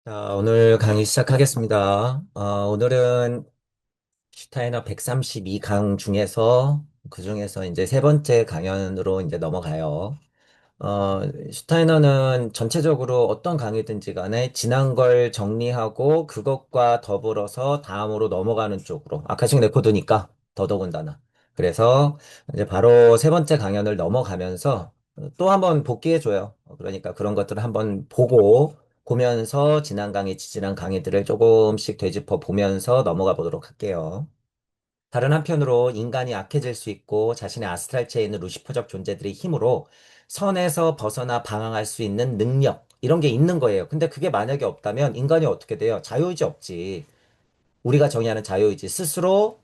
자, 오늘 강의 시작하겠습니다. 오늘은 슈타이너 132강 중에서 그 중에서 이제 세 번째 강연으로 이제 넘어가요. 어, 슈타이너는 전체적으로 어떤 강의든지 간에 지난 걸 정리하고 그것과 더불어서 다음으로 넘어가는 쪽으로 아카식 레코드니까 더더군다나. 그래서 이제 바로 세 번째 강연을 넘어가면서 또 한번 복기해줘요. 그러니까 그런 것들을 한번 보면서 지난 강의, 지지난 강의들을 조금씩 되짚어 보면서 넘어가 보도록 할게요. 다른 한편으로 인간이 악해질 수 있고 자신의 아스트랄체에 있는 루시퍼적 존재들의 힘으로 선에서 벗어나 방황할 수 있는 능력, 이런 게 있는 거예요. 근데 그게 만약에 없다면 인간이 어떻게 돼요? 자유의지 없지. 우리가 정의하는 자유의지 스스로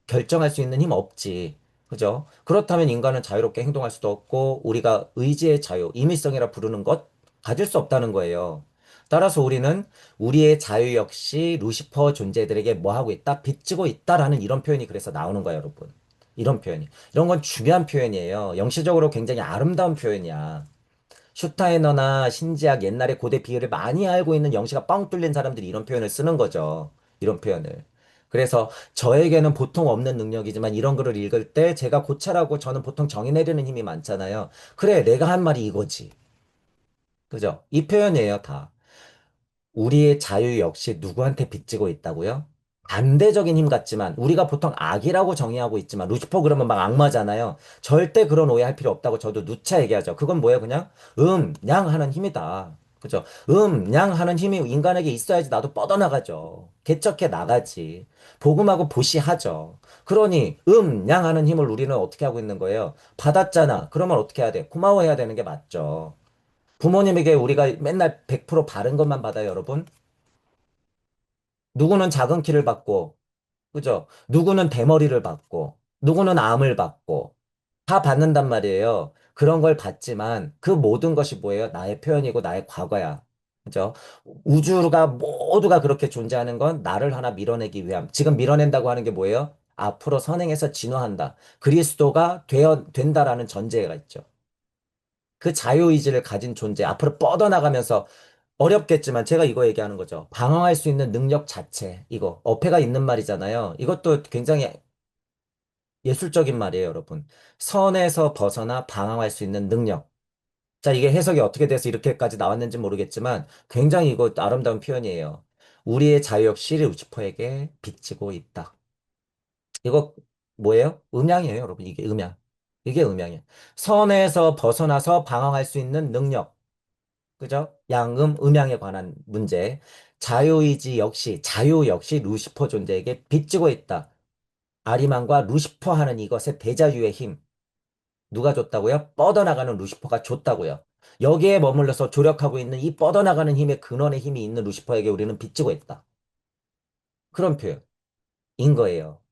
결정할 수 있는 힘 없지. 그죠? 그렇다면 인간은 자유롭게 행동할 수도 없고 우리가 의지의 자유, 임의성이라 부르는 것 가질 수 없다는 거예요. 따라서 우리는 우리의 자유 역시 루시퍼 존재들에게 뭐 하고 있다? 빚지고 있다라는 이런 표현이 그래서 나오는 거예요, 여러분. 이런 표현이. 이런 건 중요한 표현이에요. 영시적으로 굉장히 아름다운 표현이야. 슈타이너나 신지학 옛날에 고대 비유를 많이 알고 있는 영시가 뻥 뚫린 사람들이 이런 표현을 쓰는 거죠. 이런 표현을. 그래서 저에게는 보통 없는 능력이지만 이런 글을 읽을 때 제가 고찰하고 저는 보통 정의 내리는 힘이 많잖아요. 그래, 내가 한 말이 이거지. 그죠? 이 표현이에요, 다. 우리의 자유 역시 누구한테 빚지고 있다고요? 반대적인 힘 같지만 우리가 보통 악이라고 정의하고 있지만 루시퍼 그러면 막 악마잖아요. 절대 그런 오해할 필요 없다고 저도 누차 얘기하죠. 그건 뭐예요? 그냥 냥 하는 힘이다. 그죠? 냥 하는 힘이 인간에게 있어야지 나도 뻗어나가죠. 개척해 나가지. 복음하고 보시하죠. 그러니 냥 하는 힘을 우리는 어떻게 하고 있는 거예요? 받았잖아. 그러면 어떻게 해야 돼? 고마워해야 되는 게 맞죠. 부모님에게 우리가 맨날 100% 바른 것만 받아요, 여러분. 누구는 작은 키를 받고, 그죠? 누구는 대머리를 받고, 누구는 암을 받고, 다 받는단 말이에요. 그런 걸 받지만 그 모든 것이 뭐예요? 나의 표현이고 나의 과거야. 그죠? 우주가 모두가 그렇게 존재하는 건 나를 하나 밀어내기 위함. 지금 밀어낸다고 하는 게 뭐예요? 앞으로 선행해서 진화한다. 그리스도가 된다라는 전제가 있죠. 그 자유의지를 가진 존재, 앞으로 뻗어나가면서 어렵겠지만 제가 이거 얘기하는 거죠. 방황할 수 있는 능력 자체, 이거. 어폐가 있는 말이잖아요. 이것도 굉장히 예술적인 말이에요, 여러분. 선에서 벗어나 방황할 수 있는 능력. 자, 이게 해석이 어떻게 돼서 이렇게까지 나왔는지 모르겠지만 굉장히 이거 아름다운 표현이에요. 우리의 자유 역시 루시퍼에게 비치고 있다. 이거 뭐예요? 음양이에요, 여러분. 이게 음양. 이게 음양이에요. 선에서 벗어나서 방황할 수 있는 능력. 그죠? 양음, 음양에 관한 문제. 자유 역시 루시퍼 존재에게 빚지고 있다. 아리만과 루시퍼 하는 이것의 대자유의 힘. 누가 줬다고요? 뻗어나가는 루시퍼가 줬다고요. 여기에 머물러서 조력하고 있는 이 뻗어나가는 힘의 근원의 힘이 있는 루시퍼에게 우리는 빚지고 있다. 그런 표현인 거예요.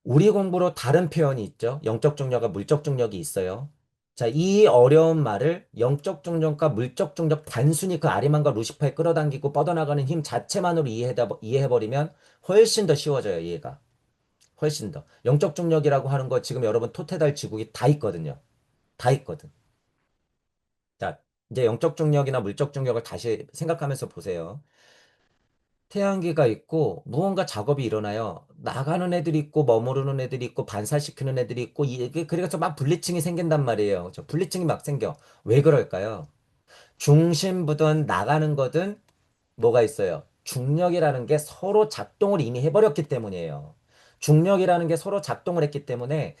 우리 공부로 다른 표현이 있죠. 영적 중력과 물적 중력이 있어요. 자, 이 어려운 말을 영적 중력과 물적 중력 단순히 그 아리만과 루시퍼에 끌어당기고 뻗어나가는 힘 자체만으로 이해해버리면 훨씬 더 쉬워져요, 이해가. 훨씬 더. 영적 중력이라고 하는 거 지금 여러분 토테달 지국이 다 있거든요. 다 있거든. 자, 이제 영적 중력이나 물적 중력을 다시 생각하면서 보세요. 태양계가 있고 무언가 작업이 일어나요. 나가는 애들이 있고 머무르는 애들이 있고 반사시키는 애들이 있고 이게 그래서 막 분리층이 생긴단 말이에요. 저 분리층이 막 생겨. 왜 그럴까요? 중심부든 나가는 거든 뭐가 있어요? 중력이라는 게 서로 작동을 이미 해버렸기 때문이에요. 중력이라는 게 서로 작동을 했기 때문에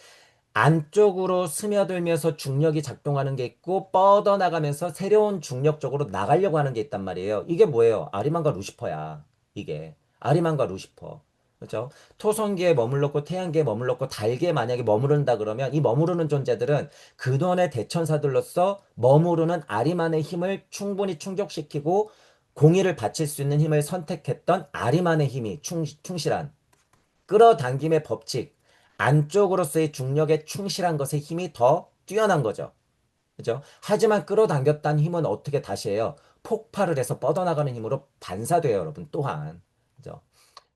안쪽으로 스며들면서 중력이 작동하는 게 있고 뻗어나가면서 새로운 중력적으로 나가려고 하는 게 있단 말이에요. 이게 뭐예요? 아리만과 루시퍼야. 이게 아리만과 루시퍼. 그렇죠? 토성계에 머물렀고 태양계에 머물렀고 달계에 만약에 머무른다 그러면 이 머무르는 존재들은 근원의 대천사들로서 머무르는 아리만의 힘을 충분히 충족시키고 공의를 바칠 수 있는 힘을 선택했던 아리만의 힘이 충실한 끌어당김의 법칙, 안쪽으로서의 중력에 충실한 것의 힘이 더 뛰어난 거죠. 그죠? 하지만 끌어당겼다는 힘은 어떻게 다시 해요? 폭발을 해서 뻗어나가는 힘으로 반사돼요, 여러분. 또한. 그죠?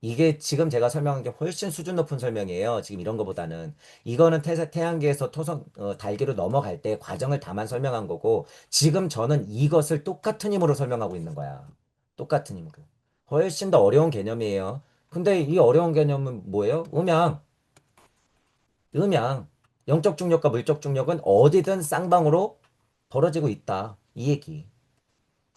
이게 지금 제가 설명한 게 훨씬 수준 높은 설명이에요. 지금 이런 거보다는. 이거는 태양계에서 달계로 넘어갈 때 과정을 다만 설명한 거고, 지금 저는 이것을 똑같은 힘으로 설명하고 있는 거야. 똑같은 힘. 훨씬 더 어려운 개념이에요. 근데 이 어려운 개념은 뭐예요? 음양. 음양. 영적 중력과 물적 중력은 어디든 쌍방으로 벌어지고 있다. 이 얘기.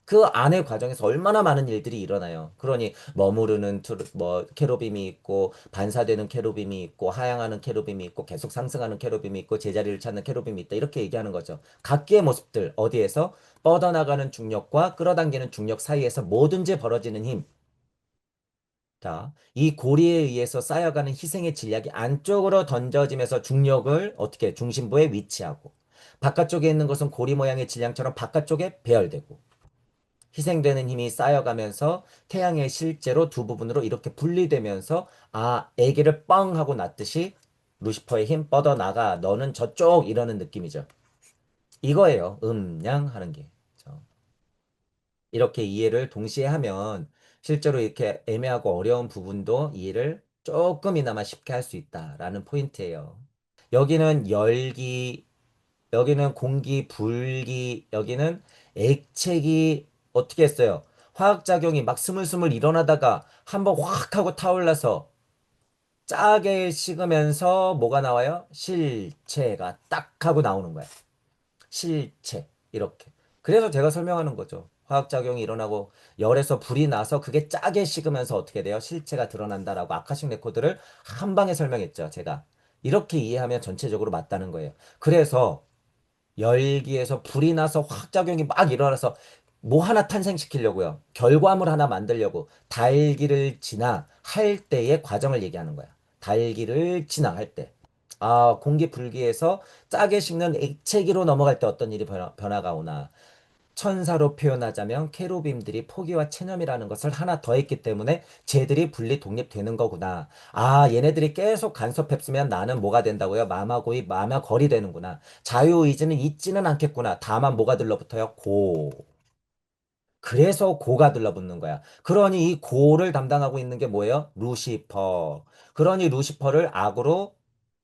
그 안의 과정에서 얼마나 많은 일들이 일어나요. 그러니 머무르는 뭐 캐로빔이 있고 반사되는 캐로빔이 있고 하향하는 캐로빔이 있고 계속 상승하는 캐로빔이 있고 제자리를 찾는 캐로빔이 있다. 이렇게 얘기하는 거죠. 각기의 모습들 어디에서 뻗어나가는 중력과 끌어당기는 중력 사이에서 뭐든지 벌어지는 힘. 자, 이 고리에 의해서 쌓여가는 희생의 진략이 안쪽으로 던져지면서 중력을 어떻게 중심부에 위치하고 바깥쪽에 있는 것은 고리 모양의 질량처럼 바깥쪽에 배열되고 희생되는 힘이 쌓여가면서 태양의 실제로 두 부분으로 이렇게 분리되면서 애기를 뻥 하고 낳듯이 루시퍼의 힘 뻗어나가 너는 저쪽 이러는 느낌이죠. 이거예요. 음양 하는 게. 그렇죠? 이렇게 이해를 동시에 하면 실제로 이렇게 애매하고 어려운 부분도 이해를 조금이나마 쉽게 할 수 있다라는 포인트예요. 여기는 열기, 여기는 공기, 불기, 여기는 액체기 어떻게 했어요? 화학작용이 막 스물스물 일어나다가 한번 확 하고 타올라서 짜게 식으면서 뭐가 나와요? 실체가 딱 하고 나오는 거야. 실체. 이렇게. 그래서 제가 설명하는 거죠. 화학작용이 일어나고 열에서 불이 나서 그게 짜게 식으면서 어떻게 돼요? 실체가 드러난다라고 아카식 레코드를 한 방에 설명했죠. 제가. 이렇게 이해하면 전체적으로 맞다는 거예요. 그래서 열기에서 불이 나서 화학작용이 막 일어나서 뭐 하나 탄생시키려고요. 결과물 하나 만들려고 달기를 지나 할 때의 과정을 얘기하는 거야. 달기를 지나 할 때. 공기 불기에서 짜게 식는 액체기로 넘어갈 때 어떤 일이 변화가 오나. 천사로 표현하자면 케루빔들이 포기와 체념이라는 것을 하나 더했기 때문에 쟤들이 분리 독립되는 거구나. 얘네들이 계속 간섭했으면 나는 뭐가 된다고요? 마마고이 마마거리 되는구나. 자유의지는 있지는 않겠구나. 다만 뭐가 들러붙어요? 고. 그래서 고가 들러붙는 거야. 그러니 이 고를 담당하고 있는 게 뭐예요? 루시퍼. 그러니 루시퍼를 악으로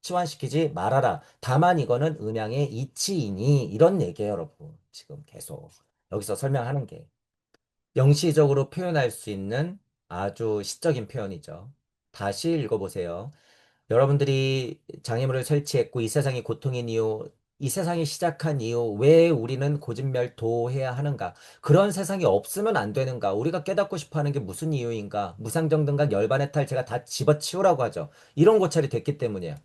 치환시키지 말아라. 다만 이거는 음양의 이치이니 이런 얘기예요, 여러분. 지금 계속 여기서 설명하는 게 영시적으로 표현할 수 있는 아주 시적인 표현이죠. 다시 읽어보세요. 여러분들이 장애물을 설치했고 이 세상이 고통인 이유, 이 세상이 시작한 이유, 왜 우리는 고진멸도해야 하는가? 그런 세상이 없으면 안 되는가? 우리가 깨닫고 싶어 하는 게 무슨 이유인가? 무상정등각 열반의 탈 제가 다 집어치우라고 하죠. 이런 고찰이 됐기 때문이에요.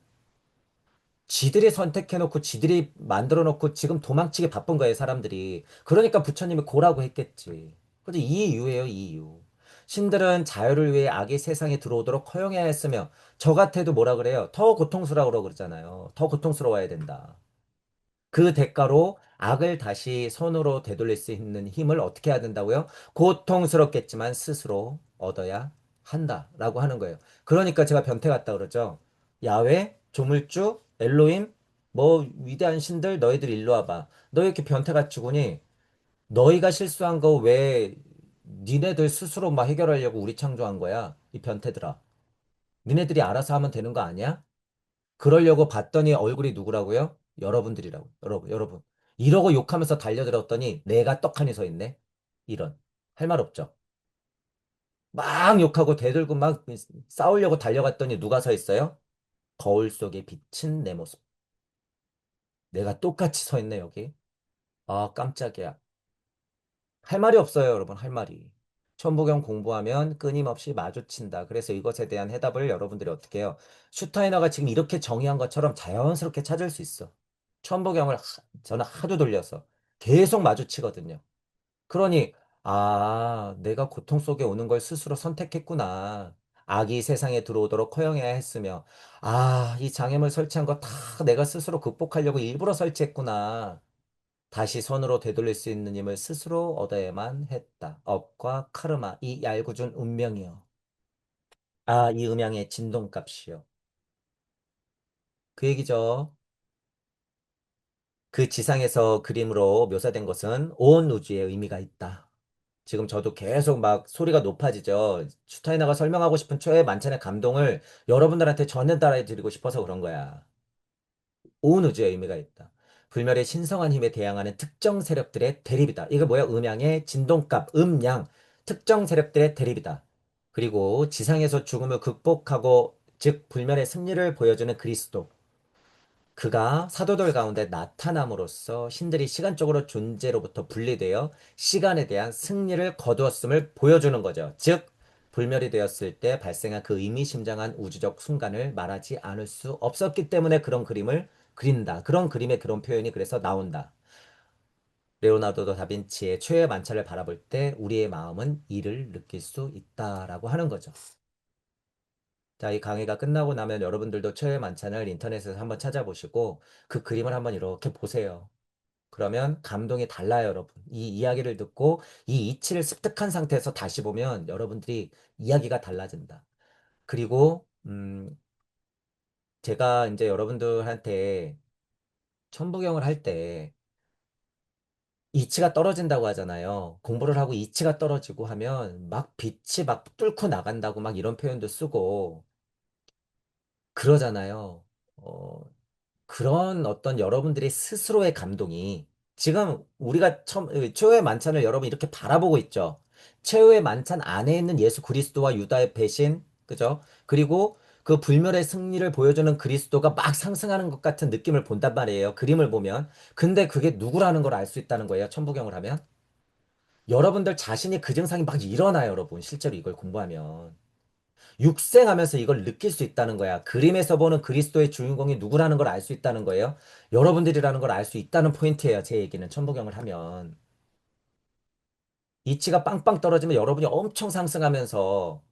지들이 선택해놓고 지들이 만들어놓고 지금 도망치기 바쁜 거예요, 사람들이. 그러니까 부처님이 고라고 했겠지. 그래서 이 이유예요, 이 이유. 신들은 자유를 위해 악이 세상에 들어오도록 허용해야 했으며, 저 같아도 뭐라 그래요? 더 고통스러우라고 그러잖아요. 더 고통스러워야 된다. 그 대가로 악을 다시 손으로 되돌릴 수 있는 힘을 어떻게 해야 된다고요? 고통스럽겠지만 스스로 얻어야 한다라고 하는 거예요. 그러니까 제가 변태 같다 그러죠. 야훼, 조물주, 엘로힘, 뭐 위대한 신들 너희들 일로 와봐. 너 이렇게 변태같이 죽으니 너희가 실수한 거 왜 니네들 스스로 막 해결하려고 우리 창조한 거야? 이 변태들아. 니네들이 알아서 하면 되는 거 아니야? 그러려고 봤더니 얼굴이 누구라고요? 여러분들이라고. 여러분. 이러고 욕하면서 달려들었더니 내가 떡하니 서 있네. 이런. 할 말 없죠. 막 욕하고 대들고 막 싸우려고 달려갔더니 누가 서 있어요? 거울 속에 비친 내 모습. 내가 똑같이 서 있네, 여기. 깜짝이야. 할 말이 없어요, 여러분. 할 말이. 천부경 공부하면 끊임없이 마주친다. 그래서 이것에 대한 해답을 여러분들이 어떻게 해요? 슈타이너가 지금 이렇게 정의한 것처럼 자연스럽게 찾을 수 있어. 천부경을 저는 하도 돌려서 계속 마주치거든요. 그러니 내가 고통 속에 오는 걸 스스로 선택했구나. 악이 세상에 들어오도록 허용해야 했으며 이 장애물 설치한 거 다 내가 스스로 극복하려고 일부러 설치했구나. 다시 손으로 되돌릴 수 있는 힘을 스스로 얻어야만 했다. 업과 카르마, 이 얄궂은 운명이요. 이 음양의 진동값이요. 그 얘기죠. 그 지상에서 그림으로 묘사된 것은 온 우주에 의미가 있다. 지금 저도 계속 막 소리가 높아지죠. 슈타이너가 설명하고 싶은 초의 만찬의 감동을 여러분들한테 전달해 드리고 싶어서 그런 거야. 온 우주에 의미가 있다. 불멸의 신성한 힘에 대항하는 특정 세력들의 대립이다. 이거 뭐야? 음양의 진동값, 음양. 특정 세력들의 대립이다. 그리고 지상에서 죽음을 극복하고 즉 불멸의 승리를 보여주는 그리스도. 그가 사도들 가운데 나타남으로써 신들이 시간적으로 존재로부터 분리되어 시간에 대한 승리를 거두었음을 보여주는 거죠. 즉, 불멸이 되었을 때 발생한 그 의미심장한 우주적 순간을 말하지 않을 수 없었기 때문에 그런 그림을 그린다. 그런 그림의 그런 표현이 그래서 나온다. 레오나르도 다빈치의 최후의 만찬을 바라볼 때 우리의 마음은 이를 느낄 수 있다라고 하는 거죠. 자, 이 강의가 끝나고 나면 여러분들도 최후의 만찬을 인터넷에서 한번 찾아보시고 그 그림을 한번 이렇게 보세요. 그러면 감동이 달라요, 여러분. 이 이야기를 듣고 이 이치를 습득한 상태에서 다시 보면 여러분들이 이야기가 달라진다. 그리고 제가 이제 여러분들한테 천부경을 할 때 이치가 떨어진다고 하잖아요. 공부를 하고 이치가 떨어지고 하면 막 빛이 막 뚫고 나간다고 막 이런 표현도 쓰고 그러잖아요. 그런 어떤 여러분들의 스스로의 감동이 지금 우리가 최후의 만찬을 여러분 이렇게 바라보고 있죠. 최후의 만찬 안에 있는 예수 그리스도와 유다의 배신, 그죠? 그리고 그 불멸의 승리를 보여주는 그리스도가 막 상승하는 것 같은 느낌을 본단 말이에요. 그림을 보면. 근데 그게 누구라는 걸 알 수 있다는 거예요. 천부경을 하면. 여러분들 자신이 그 증상이 막 일어나요, 여러분. 실제로 이걸 공부하면. 육생하면서 이걸 느낄 수 있다는 거야. 그림에서 보는 그리스도의 주인공이 누구라는 걸 알 수 있다는 거예요. 여러분들이라는 걸 알 수 있다는 포인트예요. 제 얘기는 천부경을 하면. 이치가 빵빵 떨어지면 여러분이 엄청 상승하면서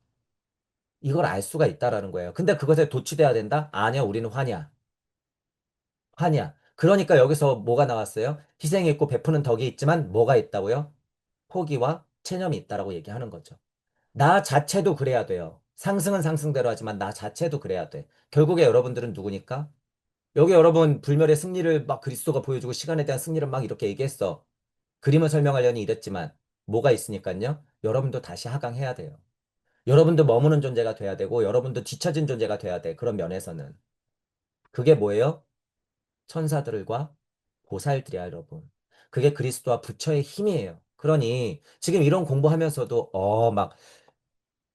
이걸 알 수가 있다라는 거예요. 근데 그것에 도취돼야 된다? 아니야, 우리는 환이야. 환이야. 그러니까 여기서 뭐가 나왔어요? 희생이 있고 베푸는 덕이 있지만 뭐가 있다고요? 포기와 체념이 있다라고 얘기하는 거죠. 나 자체도 그래야 돼요. 상승은 상승대로 하지만 나 자체도 그래야 돼. 결국에 여러분들은 누구니까? 여기 여러분 불멸의 승리를 막 그리스도가 보여주고 시간에 대한 승리를 막 이렇게 얘기했어. 그림을 설명하려니 이랬지만 뭐가 있으니까요. 여러분도 다시 하강해야 돼요. 여러분도 머무는 존재가 돼야 되고 여러분도 뒤처진 존재가 돼야 돼. 그런 면에서는. 그게 뭐예요? 천사들과 보살들이야, 여러분. 그게 그리스도와 부처의 힘이에요. 그러니 지금 이런 공부하면서도 막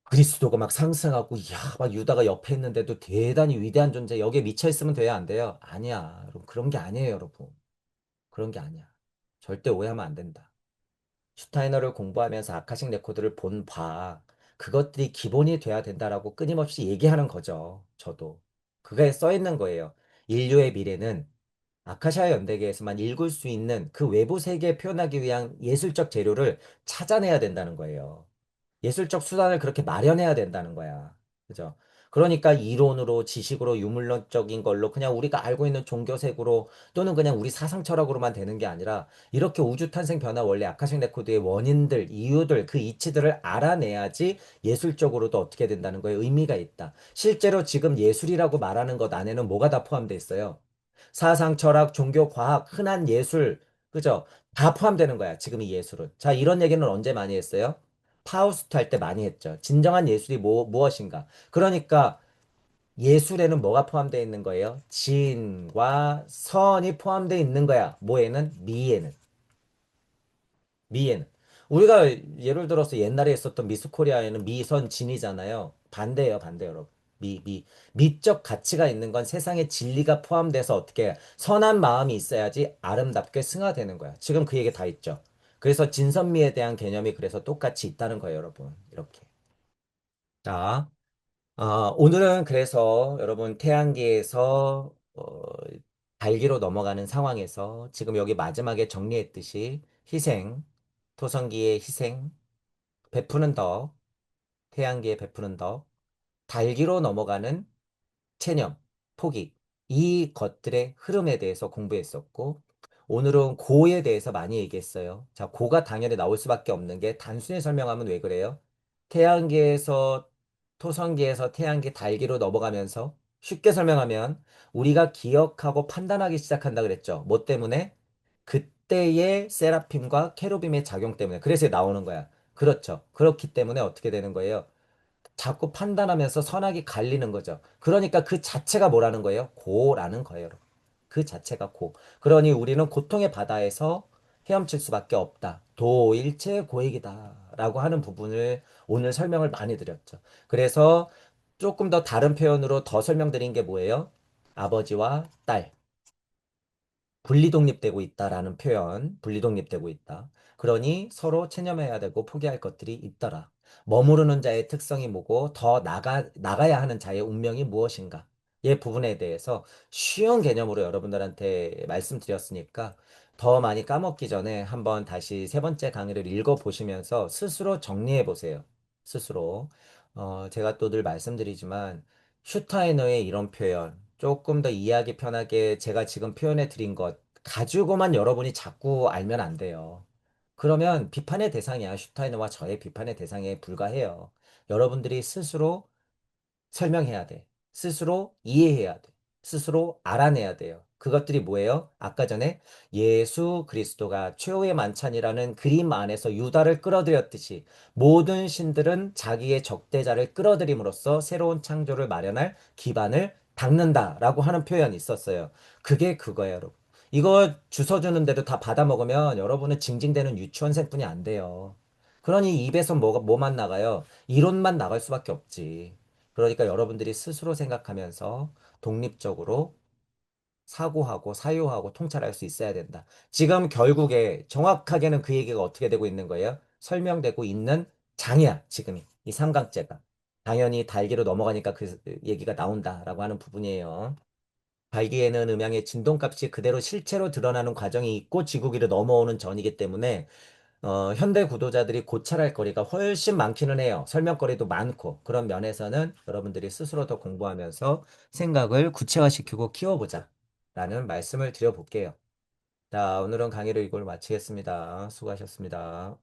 그리스도가 막 상승하고 야, 막 유다가 옆에 있는데도 대단히 위대한 존재 여기에 미쳐 있으면 돼야 안 돼요? 아니야. 여러분 그런 게 아니에요, 여러분. 그런 게 아니야. 절대 오해하면 안 된다. 슈타이너를 공부하면서 아카식 레코드를 본 바, 그것들이 기본이 돼야 된다라고 끊임없이 얘기하는 거죠. 저도. 그게 써 있는 거예요. 인류의 미래는 아카샤 연대계에서만 읽을 수 있는 그 외부 세계에 표현하기 위한 예술적 재료를 찾아내야 된다는 거예요. 예술적 수단을 그렇게 마련해야 된다는 거야. 그죠? 그러니까 이론으로, 지식으로, 유물론적인 걸로 그냥 우리가 알고 있는 종교색으로 또는 그냥 우리 사상 철학으로만 되는 게 아니라 이렇게 우주 탄생 변화 원리 아카식 레코드의 원인들, 이유들, 그 이치들을 알아내야지 예술적으로도 어떻게 된다는 거에 의미가 있다. 실제로 지금 예술이라고 말하는 것 안에는 뭐가 다 포함되어 있어요? 사상, 철학, 종교, 과학, 흔한 예술, 그죠? 다 포함되는 거야, 지금 이 예술은. 자, 이런 얘기는 언제 많이 했어요? 파우스트 할 때 많이 했죠. 진정한 예술이 무엇인가? 그러니까 예술에는 뭐가 포함되어 있는 거예요? 진과 선이 포함되어 있는 거야. 뭐에는? 미에는. 미에는. 우리가 예를 들어서 옛날에 있었던 미스 코리아에는 미선 진이잖아요. 반대예요, 반대 여러분. 미적 가치가 있는 건 세상에 진리가 포함돼서 어떻게 선한 마음이 있어야지 아름답게 승화되는 거야. 지금 그 얘기 다 있죠. 그래서 진선미에 대한 개념이 그래서 똑같이 있다는 거예요, 여러분. 이렇게. 자, 오늘은 그래서 여러분 태양계에서 달기로 넘어가는 상황에서 지금 여기 마지막에 정리했듯이 희생, 토성기의 희생, 베푸는 덕, 태양계에 베푸는 덕, 달기로 넘어가는 체념, 포기, 이 것들의 흐름에 대해서 공부했었고, 오늘은 고에 대해서 많이 얘기했어요. 자, 고가 당연히 나올 수밖에 없는 게 단순히 설명하면 왜 그래요? 태양계에서, 토성계에서 태양계 달기로 넘어가면서 쉽게 설명하면 우리가 기억하고 판단하기 시작한다 그랬죠. 뭐 때문에? 그때의 세라핌과 케루빔의 작용 때문에. 그래서 나오는 거야. 그렇죠. 그렇기 때문에 어떻게 되는 거예요? 자꾸 판단하면서 선악이 갈리는 거죠. 그러니까 그 자체가 뭐라는 거예요? 고라는 거예요. 여러분. 그 자체가 고. 그러니 우리는 고통의 바다에서 헤엄칠 수밖에 없다. 도일체 고액이다. 있다라고 하는 부분을 오늘 설명을 많이 드렸죠. 그래서 조금 더 다른 표현으로 더 설명드린 게 뭐예요? 아버지와 딸. 분리독립되고 있다라는 표현, 분리독립되고 있다. 그러니 서로 체념해야 되고 포기할 것들이 있더라. 머무르는 자의 특성이 뭐고 나가야 하는 자의 운명이 무엇인가? 이 부분에 대해서 쉬운 개념으로 여러분들한테 말씀드렸으니까 더 많이 까먹기 전에 한번 다시 세 번째 강의를 읽어보시면서 스스로 정리해 보세요. 스스로. 제가 또 늘 말씀드리지만 슈타이너의 이런 표현, 조금 더 이해하기 편하게 제가 지금 표현해 드린 것 가지고만 여러분이 자꾸 알면 안 돼요. 그러면 비판의 대상이야. 슈타이너와 저의 비판의 대상에 불과해요. 여러분들이 스스로 설명해야 돼. 스스로 이해해야 돼. 스스로 알아내야 돼요. 그것들이 뭐예요? 아까 전에 예수 그리스도가 최후의 만찬이라는 그림 안에서 유다를 끌어들였듯이 모든 신들은 자기의 적대자를 끌어들임으로써 새로운 창조를 마련할 기반을 닦는다라고 하는 표현이 있었어요. 그게 그거예요, 여러분. 이거 주워 주는데도 다 받아 먹으면 여러분은 징징대는 유치원생뿐이 안 돼요. 그러니 입에서 뭐만 나가요? 이론만 나갈 수밖에 없지. 그러니까 여러분들이 스스로 생각하면서 독립적으로 사고하고 사유하고 통찰할 수 있어야 된다. 지금 결국에 정확하게는 그 얘기가 어떻게 되고 있는 거예요? 설명되고 있는 장이야, 지금이. 이 삼강째가. 당연히 달기로 넘어가니까 그 얘기가 나온다라고 하는 부분이에요. 달기에는 음양의 진동값이 그대로 실체로 드러나는 과정이 있고 지구기로 넘어오는 전이기 때문에 현대 구도자들이 고찰할 거리가 훨씬 많기는 해요. 설명거리도 많고. 그런 면에서는 여러분들이 스스로 더 공부하면서 생각을 구체화시키고 키워보자. 라는 말씀을 드려볼게요. 자, 오늘은 강의를 이걸로 마치겠습니다. 수고하셨습니다.